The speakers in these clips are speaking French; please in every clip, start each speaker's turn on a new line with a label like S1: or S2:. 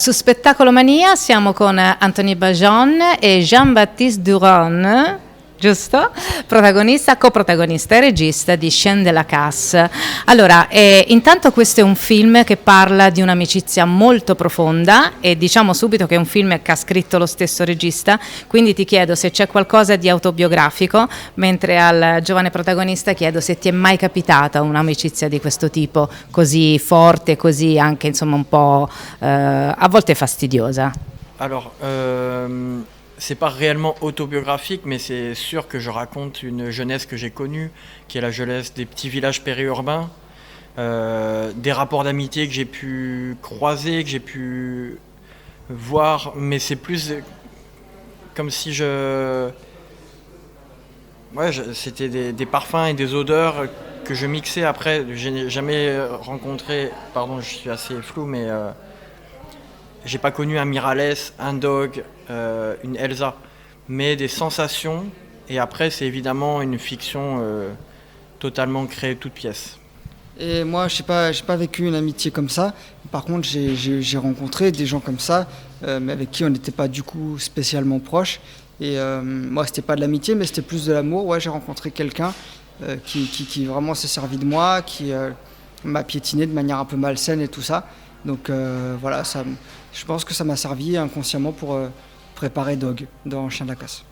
S1: Su Spettacolo Mania siamo con Anthony Bajon e Jean-Baptiste Duron, giusto? Protagonista, coprotagonista e regista di Chien de la Casse. Allora, intanto questo è un film che parla di un'amicizia molto profonda e diciamo subito che è un film che ha scritto lo stesso regista, quindi ti chiedo se c'è qualcosa di autobiografico, mentre al giovane protagonista chiedo se ti è mai capitata un'amicizia di questo tipo, così forte, così anche insomma un po' a volte fastidiosa.
S2: Alors, c'est pas réellement autobiographique, mais c'est sûr que je raconte une jeunesse que j'ai connue, qui est la jeunesse des petits villages périurbains, des rapports d'amitié que j'ai pu croiser, que j'ai pu voir, mais c'est plus comme si c'était des parfums et des odeurs que je mixais après. Je n'ai jamais rencontré, pardon, je suis assez flou, mais j'ai pas connu un Miralles, un Dog, une Elsa, mais des sensations. Et après, c'est évidemment une fiction totalement créée toute pièce.
S3: Et moi, j'ai pas vécu une amitié comme ça. Par contre, j'ai rencontré des gens comme ça, mais avec qui on n'était pas du coup spécialement proches. Et moi, c'était pas de l'amitié, mais c'était plus de l'amour. Ouais, j'ai rencontré quelqu'un qui vraiment s'est servi de moi, qui m'a piétiné de manière un peu malsaine et tout ça. Donc voilà, je pense que ça m'a servi inconsciemment pour préparer Dog dans Chien de la Casse.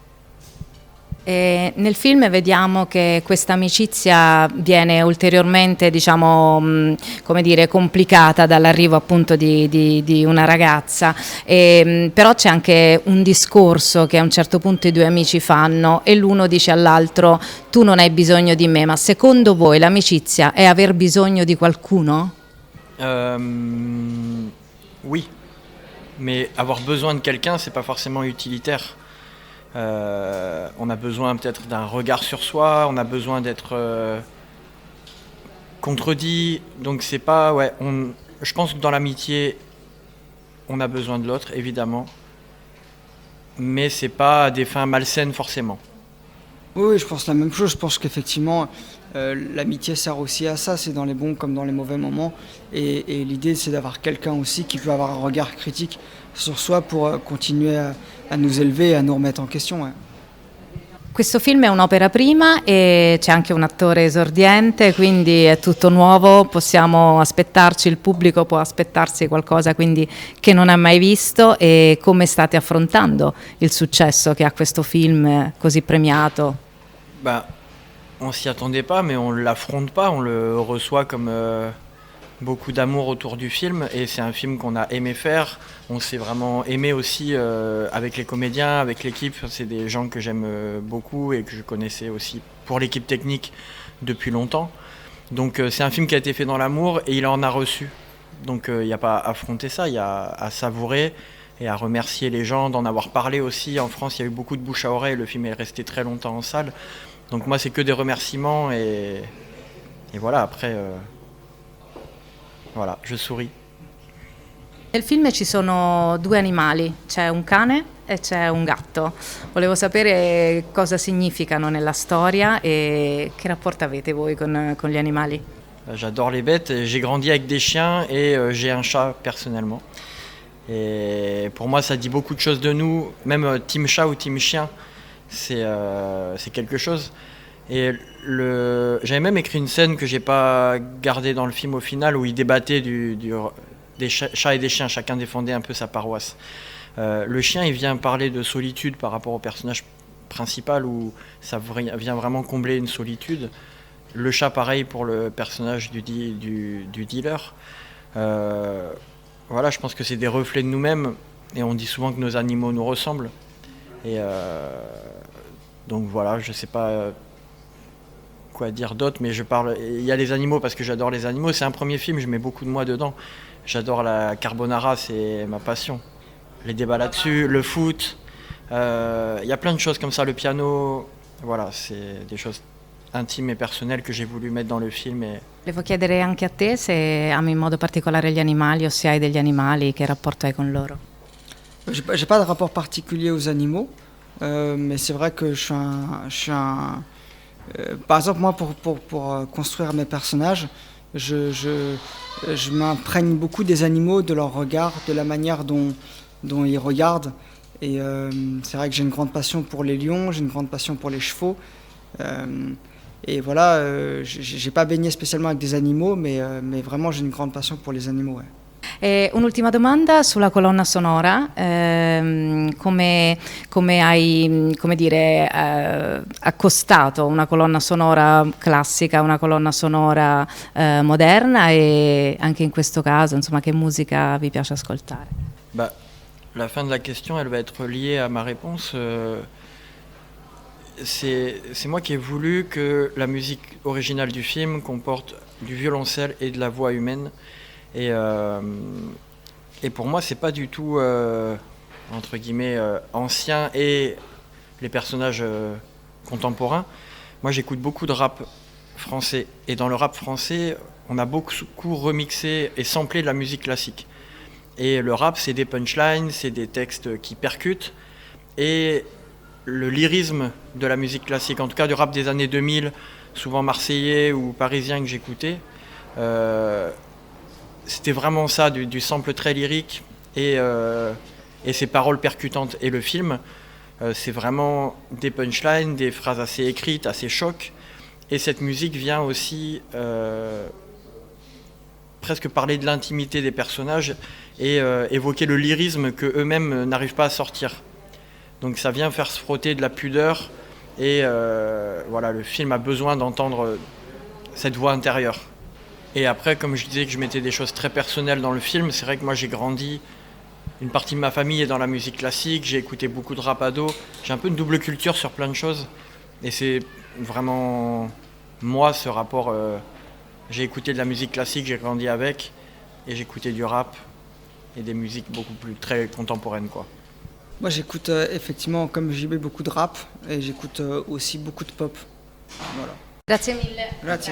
S1: E nel film vediamo che questa amicizia viene ulteriormente, diciamo, come dire, complicata dall'arrivo appunto di una ragazza, però c'è anche un discorso che a un certo punto i due amici fanno e l'uno dice all'altro: tu non hai bisogno di me, ma secondo voi l'amicizia è aver bisogno di qualcuno?
S2: Oui, mais avoir besoin de quelqu'un, c'est pas forcément utilitaire. On a besoin peut-être d'un regard sur soi, on a besoin d'être contredit, donc c'est pas... Ouais, je pense que dans l'amitié, on a besoin de l'autre, évidemment, mais c'est pas à des fins malsaines forcément.
S3: Oui, je pense la même chose. Je pense qu'effectivement, l'amitié sert aussi à ça. C'est dans les bons comme dans les mauvais moments. Et l'idée, c'est d'avoir quelqu'un aussi qui peut avoir un regard critique sur soi pour continuer à nous élever et à nous remettre en question. Ouais.
S1: Questo film è un'opera prima e c'è anche un attore esordiente, quindi è tutto nuovo, possiamo aspettarci, il pubblico può aspettarsi qualcosa quindi che non ha mai visto. E come state affrontando il successo che ha questo film così premiato?
S2: Bah, on s'y attendait pas, mais on l'affronte pas, on le reçoit comme beaucoup d'amour autour du film, et c'est un film qu'on a aimé faire. On s'est vraiment aimé aussi avec les comédiens, avec l'équipe. C'est des gens que j'aime beaucoup et que je connaissais aussi pour l'équipe technique depuis longtemps. Donc c'est un film qui a été fait dans l'amour et il en a reçu. Donc il n'y a pas à affronter ça, il y a à savourer et à remercier les gens d'en avoir parlé aussi. En France, il y a eu beaucoup de bouche à oreille, le film est resté très longtemps en salle. Donc moi, c'est que des remerciements et voilà, après, voilà, je souris.
S1: Nel film ci sono due animali, c'è un cane e c'è un gatto. Volevo sapere cosa significano nella storia e che rapporto avete voi con gli animali.
S2: J'adore les bêtes, j'ai grandi avec des chiens et j'ai un chat personnellement. Et pour moi, ça dit beaucoup de choses de nous, même team chat ou team chien, c'est quelque chose. Et j'avais même écrit une scène que j'ai pas gardée dans le film au final, où ils débattaient des chats et des chiens, chacun défendait un peu sa paroisse. Le chien, il vient parler de solitude par rapport au personnage principal, où ça vient vraiment combler une solitude. Le chat, pareil pour le personnage du dealer. Voilà, je pense que c'est des reflets de nous-mêmes, et on dit souvent que nos animaux nous ressemblent. Et donc voilà, je sais pas quoi dire d'autre, mais il y a les animaux parce que j'adore les animaux. C'est un premier film, je mets beaucoup de moi dedans. J'adore la carbonara, c'est ma passion. Les débats là-dessus, le foot, il y a plein de choses comme ça, le piano. Voilà, c'est des choses intimes e personnelle che j'ai voulu mettere dans le film.
S1: Volevo chiedere anche a te se ami in modo particolare gli animali o se hai degli animali, che rapporto hai con loro?
S3: J'ai pas de rapport particulier aux animaux, mais c'est vrai que par exemple, moi, pour construire mes personnages, je m'imprègne beaucoup des animaux, de leur regard, de la manière dont ils regardent. Et c'est vrai que j'ai une grande passion pour les lions, j'ai une grande passion pour les chevaux. Et voilà, j'ai pas baigné spécialement avec des animaux, mais vraiment j'ai une grande passion pour les animaux. Ouais.
S1: E un'ultima domanda sulla colonna sonora, come hai come dire, accostato una colonna sonora classica a una colonna sonora moderna, e anche in questo caso, insomma, che musica vi piace ascoltare?
S2: Bah, la fin de la question, elle va être liée à ma réponse. C'est moi qui ai voulu que la musique originale du film comporte du violoncelle et de la voix humaine. Et pour moi, c'est pas du tout, entre guillemets, ancien et les personnages contemporains. Moi, j'écoute beaucoup de rap français. Et dans le rap français, on a beaucoup remixé et samplé de la musique classique. Et le rap, c'est des punchlines, c'est des textes qui percutent. Et le lyrisme de la musique classique, en tout cas du rap des années 2000, souvent marseillais ou parisien que j'écoutais, c'était vraiment ça, du sample très lyrique et ces paroles percutantes. Et le film, c'est vraiment des punchlines, des phrases assez écrites, assez chocs. Et cette musique vient aussi presque parler de l'intimité des personnages et évoquer le lyrisme qu'eux-mêmes n'arrivent pas à sortir. Donc ça vient faire se frotter de la pudeur et voilà, le film a besoin d'entendre cette voix intérieure. Et après, comme je disais que je mettais des choses très personnelles dans le film, c'est vrai que moi j'ai grandi, une partie de ma famille est dans la musique classique, j'ai écouté beaucoup de rap ado, j'ai un peu une double culture sur plein de choses. Et c'est vraiment moi ce rapport, j'ai écouté de la musique classique, j'ai grandi avec, et j'écoutais du rap et des musiques beaucoup plus très contemporaines, quoi.
S3: Moi j'écoute effectivement, comme JB, beaucoup de rap et j'écoute aussi beaucoup de pop. Voilà.
S1: Grazie mille.
S3: Grazie.